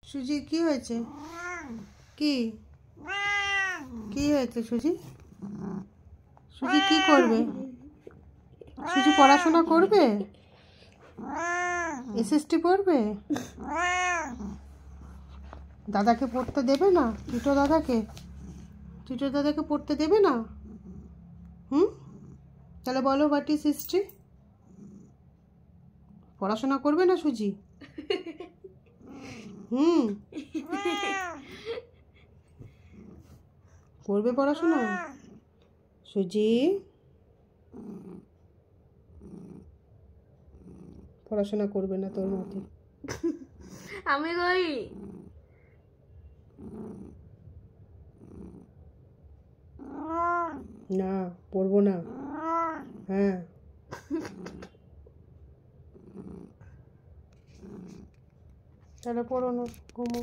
সুজি কি হয়েছে? কি কি হয়েছে সুজি? সুজি কি করবে? সুজি পড়াশোনা করবে? এসএসটি পড়বে? দাদাকে পড়তে দেবে না? টিটো দাদাকে পড়তে দেবে না? তাহলে বলো, হোয়াট ইজ হিস্ট্রি? পড়াশোনা করবে না সুজি? করবে পড়াশোনা? সুজি পড়াশোনা করবে না তোর মতে? আমি কই না, পড়বো না। হ্যাঁ, তাহলে পড়ো না, ঘুমো।